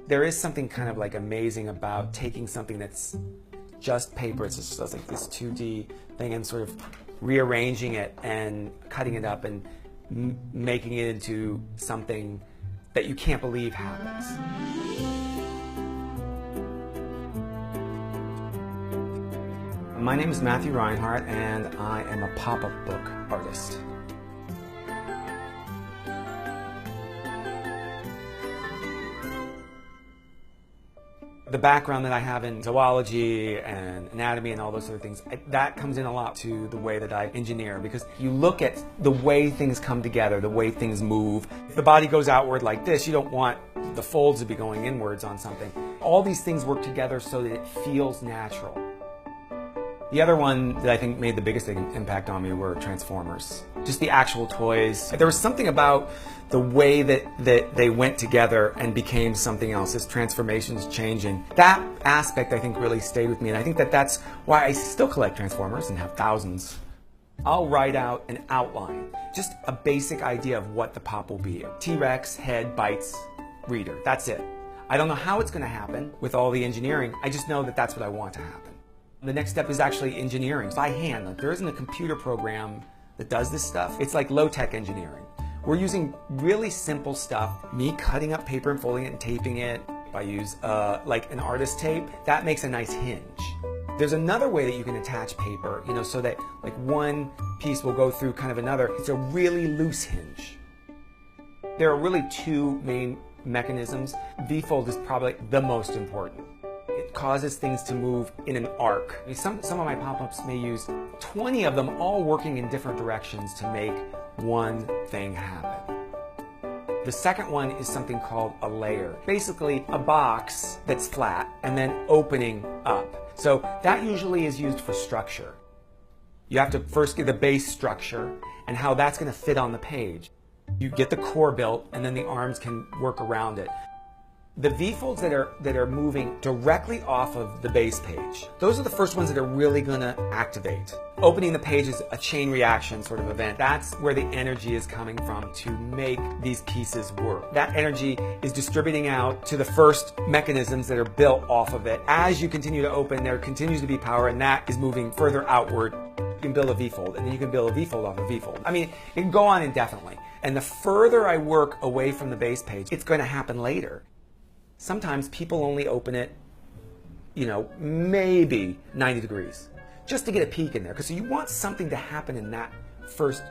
There is something kind of like amazing about taking something that's just paper, it's just like this 2D thing, and sort of rearranging it and cutting it up and making it into something that you can't believe happens. My name is Matthew Reinhardt, and I am a pop-up book artist. The background that I have in zoology and anatomy and all those sort of things, that comes in a lot to the way that I engineer, because you look at the way things come together, the way things move. If the body goes outward like this, you don't want the folds to be going inwards on something. All these things work together so that it feels natural. The other one that I think made the biggest impact on me were Transformers. Just the actual toys. There was something about the way that they went together and became something else, this transformations changing. That aspect I think really stayed with me, and I think that that's why I still collect Transformers and have thousands. I'll write out an outline, just a basic idea of what the pop will be. T-Rex, head, bites, reader. That's it. I don't know how it's going to happen with all the engineering. I just know that that's what I want to happen. The next step is actually engineering by hand. Like, there isn't a computer program that does this stuff. It's like low-tech engineering. We're using really simple stuff. Me cutting up paper and folding it and taping it. I use like an artist tape. That makes a nice hinge. There's another way that you can attach paper, you know, so that like one piece will go through kind of another. It's a really loose hinge. There are really two main mechanisms. V-fold is probably the most important. It causes things to move in an arc. I mean, some of my pop-ups may use 20 of them all working in different directions to make one thing happen. The second one is something called a layer. Basically a box that's flat and then opening up. So that usually is used for structure. You have to first get the base structure and how that's going to fit on the page. You get the core built, and then the arms can work around it. The V-folds that are moving directly off of the base page, those are the first ones that are really going to activate. Opening the page is a chain reaction sort of event. That's where the energy is coming from to make these pieces work. That energy is distributing out to the first mechanisms that are built off of it. As you continue to open, there continues to be power, and that is moving further outward. You can build a V-fold, and then you can build a V-fold off a V-fold. I mean, it can go on indefinitely. And the further I work away from the base page, it's going to happen later. Sometimes people only open it, you know, maybe 90 degrees, just to get a peek in there. Because you want something to happen in that first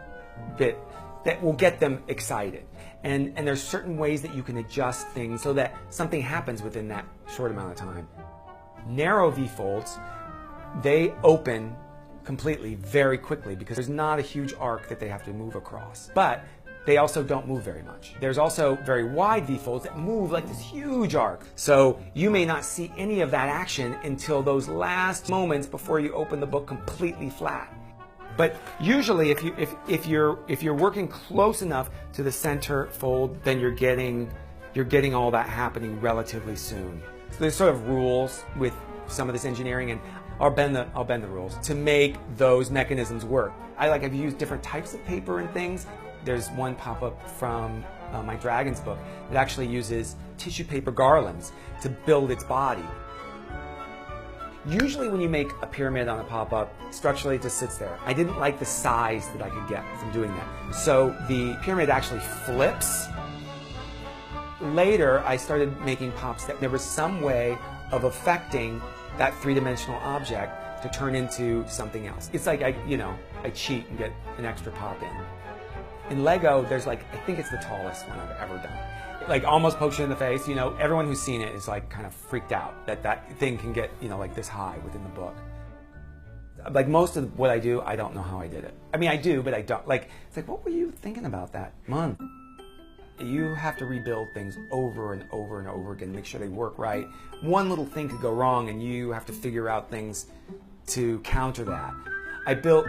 bit that will get them excited. And there's certain ways that you can adjust things so that something happens within that short amount of time. Narrow V-folds, they open completely very quickly because there's not a huge arc that they have to move across. But they also don't move very much. There's also very wide V-folds that move like this huge arc. So you may not see any of that action until those last moments before you open the book completely flat. But usually if you're working close enough to the center fold, then you're getting all that happening relatively soon. So there's sort of rules with some of this engineering, and I'll bend the rules to make those mechanisms work. I've used different types of paper and things. There's one pop-up from my Dragons book that actually uses tissue paper garlands to build its body. Usually when you make a pyramid on a pop-up, structurally it just sits there. I didn't like the size that I could get from doing that. So the pyramid actually flips. Later, I started making pops that there was some way of affecting that three-dimensional object to turn into something else. It's like I cheat and get an extra pop in. In Lego, there's I think it's the tallest one I've ever done. Like almost pokes you in the face, you know, everyone who's seen it is like kind of freaked out that that thing can get, you know, like this high within the book. Like most of what I do, I don't know how I did it. I mean, I do, but I don't. Like, it's like, what were you thinking about that month? You have to rebuild things over and over and over again, make sure they work right. One little thing could go wrong and you have to figure out things to counter that. I built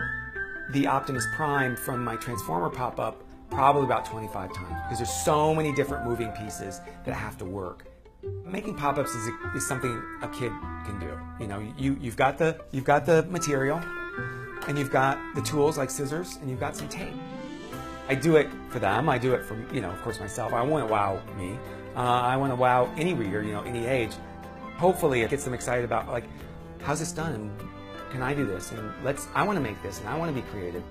the Optimus Prime from my Transformer pop-up probably about 25 times because there's so many different moving pieces that have to work. Making pop-ups is something a kid can do. You know, you've got the material, and you've got the tools like scissors, and you've got some tape. I do it for them. I do it for, you know, of course myself. I want to wow me. I want to wow any reader, any age. Hopefully it gets them excited about, like, how's this done? And can I do this? And I want to make this, and I want to be creative.